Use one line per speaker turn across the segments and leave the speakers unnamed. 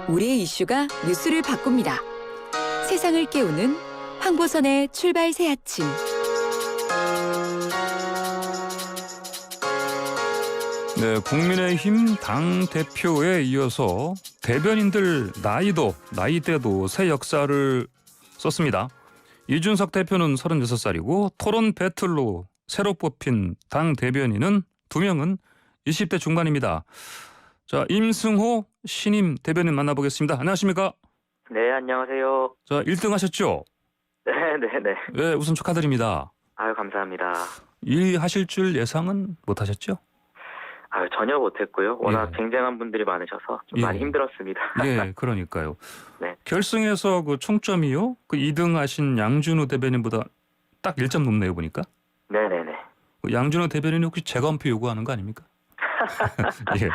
우리의 이슈가 뉴스를 바꿉니다. 세상을 깨우는 황보선의 출발 새 아침.
네, 국민의힘 당대표에 이어서 대변인들 나이대도 새 역사를 썼습니다. 이준석 대표는 36살이고 토론 배틀로 새로 뽑힌 당 대변인은 2명은 20대 중반입니다. 자, 임승호 신임 대변인 만나보겠습니다. 안녕하십니까?
네, 안녕하세요.
자, 1등 하셨죠?
네.
네, 우선 축하드립니다.
아유, 감사합니다.
1위 하실 줄 예상은 못 하셨죠?
아유, 전혀 못했고요. 워낙
예.
쟁쟁한 분들이 많으셔서 좀
예.
많이 힘들었습니다.
예, 그러니까요.
네.
결승에서 그 총점이요? 그 2등 하신 양준우 대변인보다 딱 1점 높네요, 보니까.
네네네.
그 양준우 대변인이 혹시 재검표 요구하는 거 아닙니까? 예.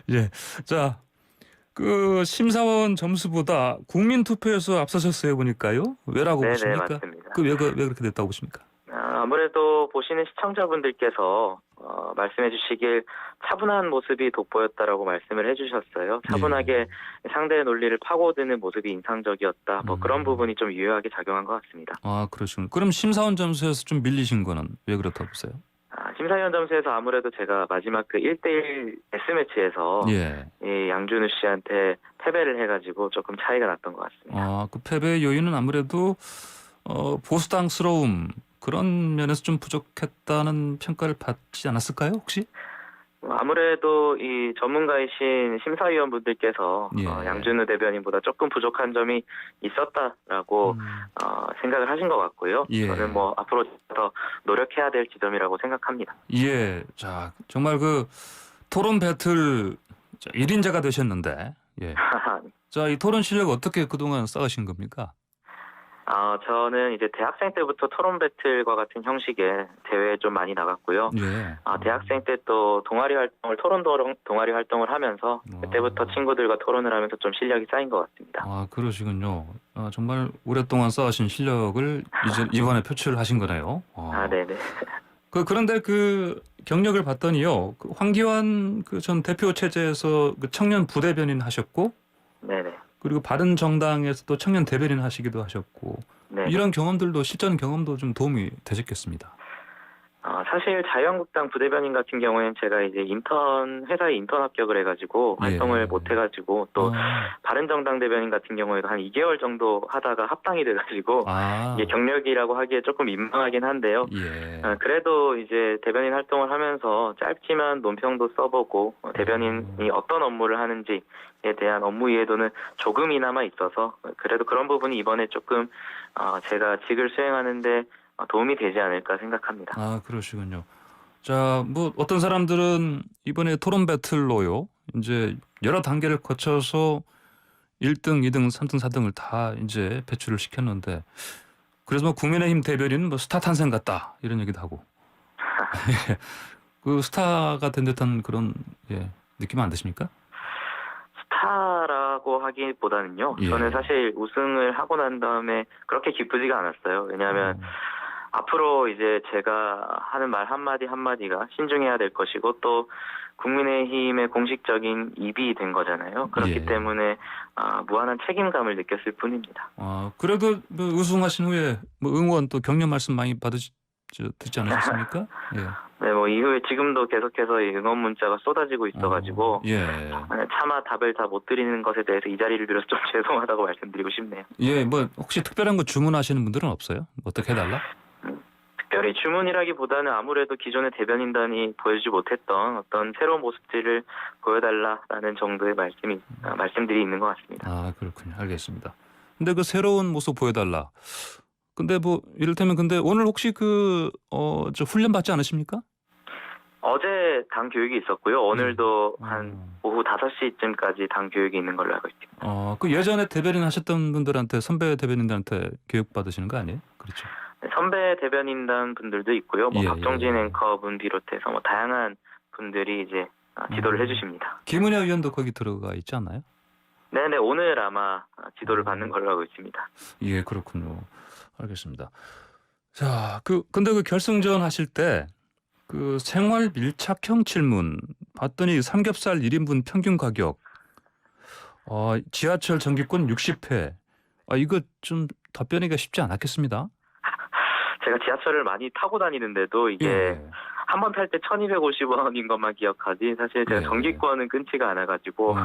예. 자, 그 심사원 점수보다 국민 투표에서 앞서셨어요, 보니까요. 왜라고
네네,
보십니까?
맞습니다.
왜 그렇게 됐다고 보십니까?
아무래도 보시는 시청자분들께서 말씀해 주시길 차분한 모습이 돋보였다라고 말씀을 해주셨어요. 차분하게 상대의 논리를 파고드는 모습이 인상적이었다. 그런 부분이 좀 유효하게 작용한 것 같습니다.
아, 그러시군요. 그럼 심사원 점수에서 좀 밀리신 거는 왜 그렇다고 보세요?
심사위원 점수에서 아무래도 제가 마지막 그 1대1 S매치에서
예.
이 양준우 씨한테 패배를 해가지고 조금 차이가 났던 것 같습니다.
아, 그 패배의 요인은 아무래도 보수당스러움 그런 면에서 좀 부족했다는 평가를 받지 않았을까요, 혹시?
아무래도 이 전문가이신 심사위원분들께서
예.
양준우 대변인보다 조금 부족한 점이 있었다라고 생각을 하신 것 같고요.
예.
저는 앞으로 더 노력해야 될 지점이라고 생각합니다.
예. 자, 정말 그 토론 배틀 1인자가 되셨는데, 예. 자, 이 토론 실력 어떻게 그동안 쌓으신 겁니까?
저는 이제 대학생 때부터 토론 배틀과 같은 형식의 대회에 좀 많이 나갔고요.
예.
대학생 때 또 동아리 활동을 토론 동아리 활동을 하면서 그때부터 친구들과 토론을 하면서 좀 실력이 쌓인 것 같습니다.
아, 그러시군요. 정말 오랫동안 쌓으신 실력을 이번에 표출하신 거네요.
네네.
그런데 그 경력을 봤더니요, 그 황교안 그 전 대표 체제에서 그 청년 부대변인 하셨고,
네네.
그리고 바른정당에서도 청년 대변인 하시기도 하셨고,
네.
이런 경험들도 실전 경험도 좀 도움이 되셨겠습니다.
사실 자유한국당 부대변인 같은 경우에는 제가 이제 회사에 인턴 합격을 해가지고 활동을 못 해가지고 또 바른정당 대변인 같은 경우에도 한 2개월 정도 하다가 합당이 돼가지고 이게 경력이라고 하기에 조금 민망하긴 한데요.
예.
그래도 이제 대변인 활동을 하면서 짧지만 논평도 써보고 대변인이 어떤 업무를 하는지에 대한 업무 이해도는 조금이나마 있어서 그래도 그런 부분이 이번에 조금 제가 직을 수행하는데 도움이 되지 않을까 생각합니다.
아, 그러시군요. 자, 어떤 사람들은 이번에 토론 배틀로요, 이제 여러 단계를 거쳐서 1등, 2등, 3등, 4등을 다 이제 배출을 시켰는데, 그래서 국민의힘 대변인은 스타 탄생 같다 이런 얘기도 하고, 그 스타가 된 듯한 그런 느낌 안 드십니까?
스타라고 하기보다는요.
예.
저는 사실 우승을 하고 난 다음에 그렇게 기쁘지가 않았어요. 왜냐하면 앞으로 이제 제가 하는 말 한마디 한마디가 신중해야 될 것이고 또 국민의힘의 공식적인 입이 된 거잖아요. 그렇기 때문에 무한한 책임감을 느꼈을 뿐입니다.
그래도 우승하신 후에 응원 또 격려 말씀 많이 듣지 않으셨습니까? 예.
네, 이후에 지금도 계속해서 응원 문자가 쏟아지고 있어가지고 차마 답을 다 못 드리는 것에 대해서 이 자리를 빌어서 좀 죄송하다고 말씀드리고 싶네요.
예, 혹시 특별한 거 주문하시는 분들은 없어요? 어떻게 해달라?
특별히 주문이라기보다는 아무래도 기존의 대변인단이 보여주지 못했던 어떤 새로운 모습들을 보여달라라는 정도의 말씀들이 있는 것 같습니다.
아, 그렇군요. 알겠습니다. 근데 그 새로운 모습 보여달라. 근데 이를테면 근데 오늘 혹시 저 훈련 받지 않으십니까?
어제 당 교육이 있었고요. 오늘도 한 오후 5시쯤까지 당 교육이 있는 걸로 알고 있습니다.
그 예전에 대변인 하셨던 분들한테, 선배 대변인들한테 교육 받으시는 거 아니에요? 그렇죠.
네, 선배 대변인단 분들도 있고요. 박정진 앵커분 비롯해서 다양한 분들이 이제 지도를 해주십니다.
김은혜 의원도 거기 들어가 있지 않나요?
네네, 오늘 아마 지도를 받는 걸로 알고 있습니다.
예, 그렇군요. 알겠습니다. 자, 근데 그 결승전 하실 때 그 생활 밀착형 질문 봤더니 삼겹살 1인분 평균 가격 지하철 정기권 60회. 이거 좀 답변하기가 쉽지 않았겠습니다.
제가 지하철을 많이 타고 다니는데도 이게
예.
한 번 탈 때 1,250원인 것만 기억하지 사실 제가
예.
정기권은 끊지가 않아가지고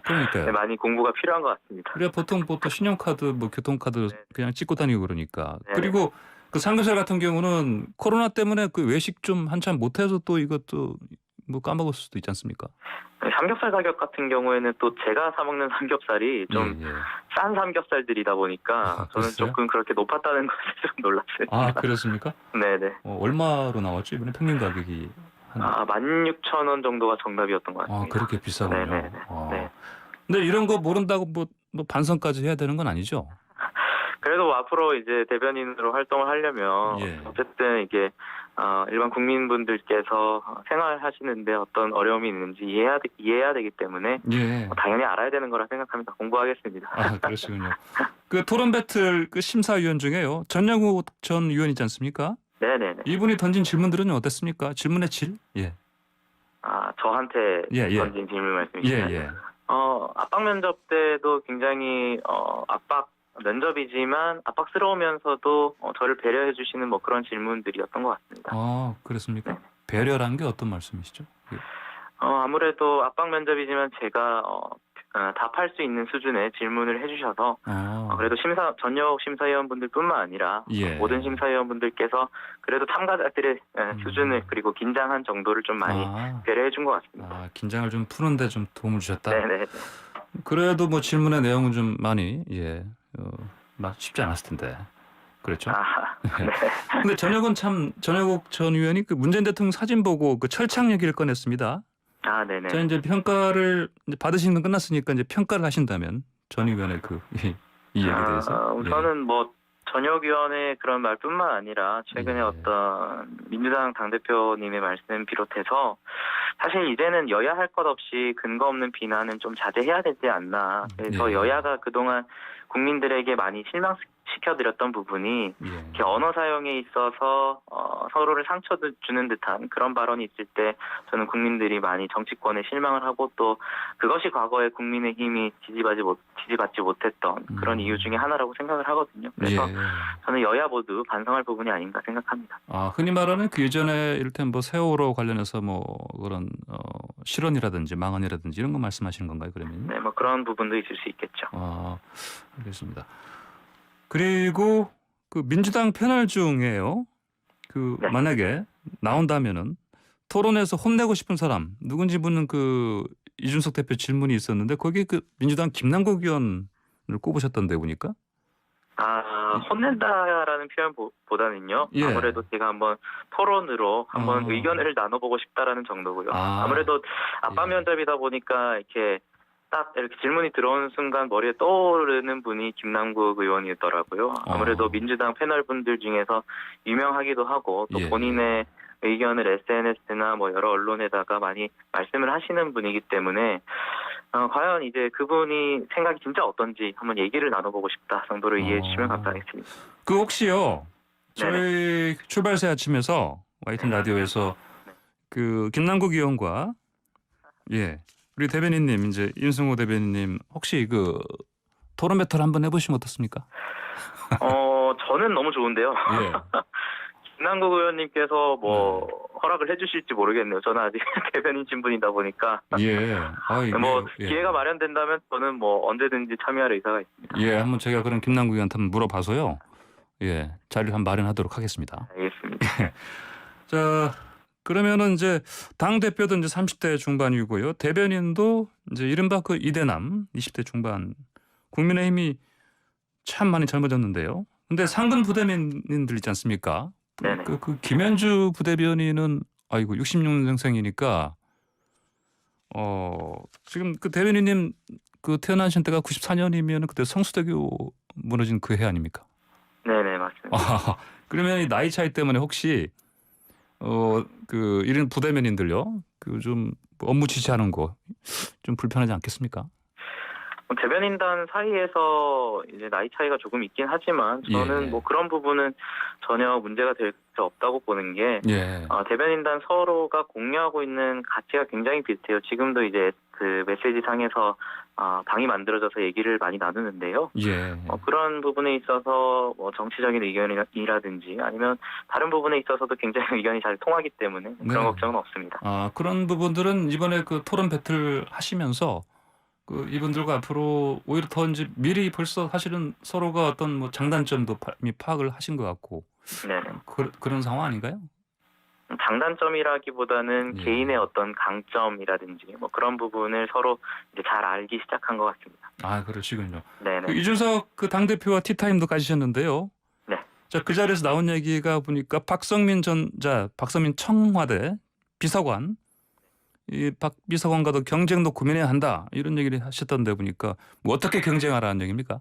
그러니까요.
네, 많이 공부가 필요한 것 같습니다.
그래 보통 신용카드 뭐 교통카드
네.
그냥 찍고 다니고 그러니까.
네.
그리고 그 삼겹살 같은 경우는 코로나 때문에 그 외식 좀 한참 못해서 또 이것도 뭐 까먹을 수도 있지 않습니까?
삼겹살 가격 같은 경우에는 또 제가 사 먹는 삼겹살이 좀
예.
싼 삼겹살들이다 보니까 저는
그랬어요?
조금 그렇게 높았다는 것에 좀 놀랐습니다.
그렇습니까?
네네.
얼마로 나왔죠? 이번에 평균 가격이
16,000원 정도가 정답이었던 것 같습니다.
그렇게 비싸군요.
네네네. 네.
근데 이런 거 모른다고 뭐 반성까지 해야 되는 건 아니죠?
그래도 뭐 앞으로 이제 대변인으로 활동을 하려면
예.
어쨌든 이게 일반 국민분들께서 생활하시는데 어떤 어려움이 있는지 이해해야 되기 때문에
예.
당연히 알아야 되는 거라 생각합니다. 공부하겠습니다.
그러시군요. 그 토론 배틀 그 심사위원 중에요. 전영욱 전 의원이지 않습니까?
네네네.
이분이 던진 질문들은 어땠습니까? 질문의 질? 예.
저한테
예.
던진 질문 말씀이시죠?
예.
압박 면접 때도 굉장히 압박 면접이지만 압박스러우면서도 저를 배려해 주시는 뭐 그런 질문들이었던 것 같습니다.
그렇습니까? 배려란 게 어떤 말씀이시죠? 예.
아무래도 압박 면접이지만 제가 답할 수 있는 수준의 질문을 해주셔서 그래도 전역 심사위원분들뿐만 아니라
예.
모든 심사위원분들께서 그래도 참가자들의 수준을 그리고 긴장한 정도를 좀 많이 배려해 준 것 같습니다.
긴장을 좀 푸는데 좀 도움을 주셨다.
네네.
그래도 뭐 질문의 내용은 좀 많이 쉽지 않았을 텐데. 그렇죠?
네.
근데 전역욱 전 의원이 그 문재인 대통령 사진 보고 그 철창 얘기를 꺼냈습니다.
네네.
자, 이제 평가를 이제 받으시는 건 끝났으니까 이제 평가를 하신다면 전 의원의 이 얘기에 대해서.
우선은 뭐 전역위원회 그런 말뿐만 아니라 최근에 어떤 민주당 당대표님의 말씀 비롯해서 사실 이제는 여야 할 것 없이 근거 없는 비난은 좀 자제해야 되지 않나. 그래서 여야가 그동안 국민들에게 많이 실망시켜드렸던 부분이 이렇게 언어 사용에 있어서 서로를 상처 주는 듯한 그런 발언이 있을 때 저는 국민들이 많이 정치권에 실망을 하고 또 그것이 과거에 국민의힘이 지지받지 못했던 그런 이유 중에 하나라고 생각을 하거든요. 그래서 저는 여야 모두 반성할 부분이 아닌가 생각합니다.
흔히 말하는 그 예전에 이를테면 뭐 세월호 관련해서 뭐 그런 실언이라든지 망언이라든지 이런 거 말씀하시는 건가요, 그러면?
네, 뭐 그런 부분도 있을 수 있겠죠.
알겠습니다. 그리고 그 민주당 패널 중에요.
네.
만약에 나온다면은 토론에서 혼내고 싶은 사람 누군지 묻는 그 이준석 대표 질문이 있었는데 거기에 그 민주당 김남국 의원을 꼽으셨던데 보니까.
혼낸다라는 표현보다는요. 아무래도 제가 한번 토론으로 한번 의견을 나눠보고 싶다라는 정도고요. 아무래도 압박 면접이다 보니까 이렇게 딱 이렇게 질문이 들어오는 순간 머리에 떠오르는 분이 김남국 의원이더라고요. 아무래도 민주당 패널 분들 중에서 유명하기도 하고 또 본인의 의견을 SNS나 뭐 여러 언론에다가 많이 말씀을 하시는 분이기 때문에 과연 이제 그분이 생각이 진짜 어떤지 한번 얘기를 나눠보고 싶다 정도로 이해해 주시면 감사하겠습니다.
그 혹시요 저희 출발새 아침에서 YTN 라디오에서 그 김남국 의원과 우리 대변인님 이제 윤승호 대변인님 혹시 그 토론 배틀 한번 해보시면 어떻습니까?
저는 너무 좋은데요. 김남국 의원님께서 뭐 허락을 해주실지 모르겠네요. 저는 아직 대변인 신분이다 보니까. 기회가 마련된다면 저는 뭐 언제든지 참여할 의사가 있습니다.
한번 제가 그럼 김남국 의원한테 한번 물어봐서요. 자리를 한번 마련하도록 하겠습니다.
알겠습니다.
자, 그러면은 이제 당 대표도 이제 30대 중반이고요. 대변인도 이제 이른바 그 이대남 20대 중반. 국민의힘이 참 많이 젊어졌는데요. 근데 상근 부대변인들 있지 않습니까? 그 김현주 부대변인은 66년생이니까 지금 그 대변인님 그 태어나신 때가 94년이면 그때 성수대교 무너진 그 해 아닙니까?
네네 맞습니다.
그러면 이 나이 차이 때문에 혹시 그 이런 부대변인들요 그 좀 업무 지시하는 거 좀 불편하지 않겠습니까?
대변인단 사이에서 이제 나이 차이가 조금 있긴 하지만 저는
예.
뭐 그런 부분은 전혀 문제가 될 수 없다고 보는 게
예.
대변인단 서로가 공유하고 있는 가치가 굉장히 비슷해요. 지금도 이제 그 메시지 상에서 방이 만들어져서 얘기를 많이 나누는데요.
예.
그런 부분에 있어서 뭐 정치적인 의견이라든지 아니면 다른 부분에 있어서도 굉장히 의견이 잘 통하기 때문에 그런
네.
걱정은 없습니다.
그런 부분들은 이번에 그 토론 배틀 하시면서 그 이분들과 앞으로 오히려 더 이제 미리 벌써 사실은 서로가 어떤 뭐 장단점도 이미 파악을 하신 것 같고
네네.
그런 상황 아닌가요?
장단점이라기보다는
예.
개인의 어떤 강점이라든지 뭐 그런 부분을 서로 이제 잘 알기 시작한 것 같습니다.
그러시군요.
네네.
그 이준석 그 당대표와 티타임도 가지셨는데요.
네.
자, 그 자리에서 나온 얘기가 보니까 박성민 청와대 비서관 이 박 비서관과도 경쟁도 고민해야 한다 이런 얘기를 하셨던데 보니까 뭐 어떻게 경쟁하라는 얘기입니까?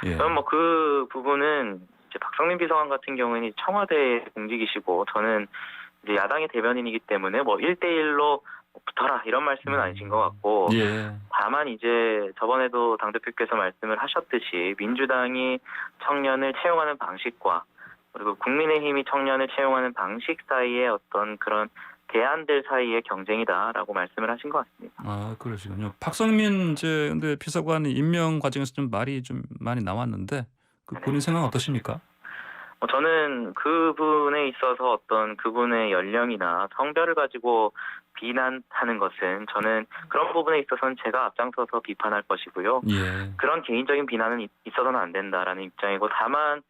예.
저는 뭐 그 부분은 이제 박성민 비서관 같은 경우는 청와대 공직이시고 저는 이제 야당의 대변인이기 때문에 뭐 1대1로 붙어라 이런 말씀은 아니신 것 같고
예.
다만 이제 저번에도 당대표께서 말씀을 하셨듯이 민주당이 청년을 채용하는 방식과 그리고 국민의힘이 청년을 채용하는 방식 사이에 어떤 그런 대안들 사이의 경쟁이다라고 말씀을 하신 것 같습니다.
그러시군요. 박성민 근데 비서관이 임명 과정에서 좀 말이 좀 많이 나왔는데 그 본인 생각은 어떠십니까?
저는 그분에 있어서 어떤 그분의 연령이나 성별을 가지고 비난하는 것은 저는 그런 부분에 있어서는 제가 앞장서서 비판할 것이고요.
예.
그런 개인적인 비난은 있어서는 안 된다라는 입장이고 다만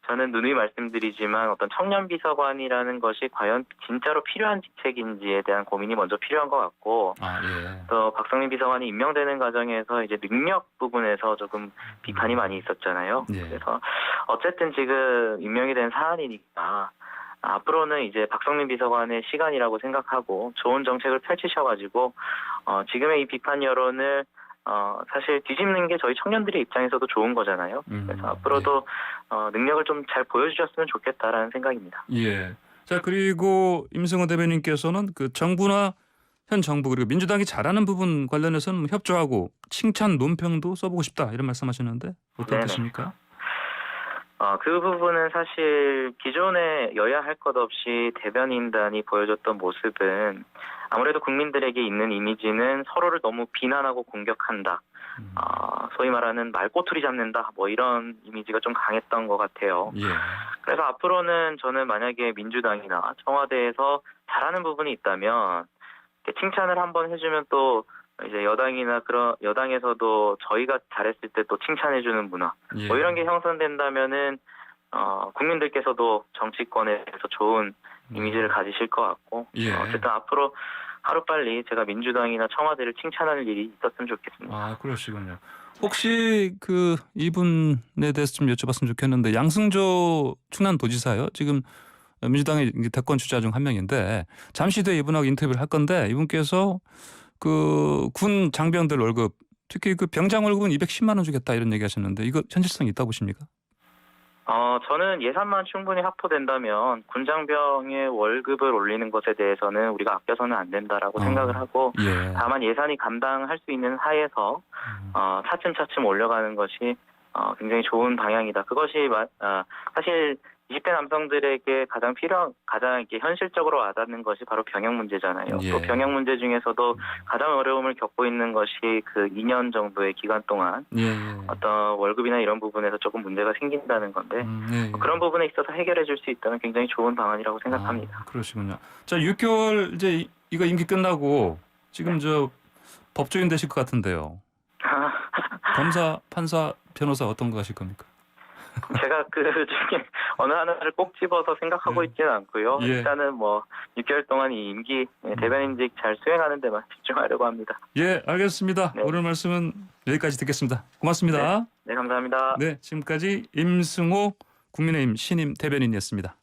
저는 누누이 말씀드리지만 어떤 청년 비서관이라는 것이 과연 진짜로 필요한 직책인지에 대한 고민이 먼저 필요한 것 같고
예.
또 박성민 비서관이 임명되는 과정에서 이제 능력 부분에서 조금 비판이 많이 있었잖아요.
예.
그래서 어쨌든 지금 임명이 된 사안이니까 앞으로는 이제 박성민 비서관의 시간이라고 생각하고 좋은 정책을 펼치셔가지고 지금의 이 비판 여론을 사실 뒤집는 게 저희 청년들의 입장에서도 좋은 거잖아요. 그래서 앞으로도 능력을 좀 잘 보여주셨으면 좋겠다라는 생각입니다.
예. 자, 그리고 임승호 대변인께서는 그 정부나 현 정부 그리고 민주당이 잘하는 부분 관련해서는 협조하고 칭찬 논평도 써보고 싶다 이런 말씀하시는데 어떤
네네.
뜻입니까?
그 부분은 사실 기존에 여야 할 것 없이 대변인단이 보여줬던 모습은 아무래도 국민들에게 있는 이미지는 서로를 너무 비난하고 공격한다. 소위 말하는 말꼬투리 잡는다. 뭐 이런 이미지가 좀 강했던 것 같아요.
예.
그래서 앞으로는 저는 만약에 민주당이나 청와대에서 잘하는 부분이 있다면 이렇게 칭찬을 한번 해주면 또 이제 여당에서도 저희가 잘했을 때 또 칭찬해주는 문화
예.
뭐 이런 게 형성된다면은 국민들께서도 정치권에 대해서 좋은 이미지를 가지실 것 같고
예.
어쨌든 앞으로 하루빨리 제가 민주당이나 청와대를 칭찬하는 일이 있었으면 좋겠습니다.
그러시군요. 혹시 그 이분에 대해서 좀 여쭤봤으면 좋겠는데 양승조 충남도지사요. 지금 민주당의 대권 주자 중 한 명인데 잠시 뒤에 이분하고 인터뷰를 할 건데 이분께서 그 군 장병들 월급 특히 그 병장 월급은 210만 원 주겠다 이런 얘기하셨는데 이거 현실성이 있다고 보십니까?
저는 예산만 충분히 확보된다면 군장병의 월급을 올리는 것에 대해서는 우리가 아껴서는 안 된다라고 생각을 하고
예.
다만 예산이 감당할 수 있는 하에서 차츰차츰 올려가는 것이 굉장히 좋은 방향이다. 그것이 사실 20대 남성들에게 가장 이렇게 현실적으로 와닿는 것이 바로 병역 문제잖아요.
예.
또 병역 문제 중에서도 가장 어려움을 겪고 있는 것이 그 2년 정도의 기간 동안
예.
어떤 월급이나 이런 부분에서 조금 문제가 생긴다는 건데
예.
그런 부분에 있어서 해결해 줄 수 있다면 굉장히 좋은 방안이라고 생각합니다.
그러시군요. 자, 6개월 이제 이거 임기 끝나고 지금 저 법조인 되실 것 같은데요. 검사, 판사, 변호사 어떤 거 하실 겁니까?
제가 그 중에 어느 하나를 꼭 집어서 생각하고 있지는 않고요.
예.
일단은 뭐 6개월 동안 이 임기 대변인직 잘 수행하는 데만 집중하려고 합니다.
예, 알겠습니다.
네.
오늘 말씀은 여기까지 듣겠습니다. 고맙습니다.
네, 감사합니다.
네, 지금까지 임승호 국민의힘 신임 대변인이었습니다.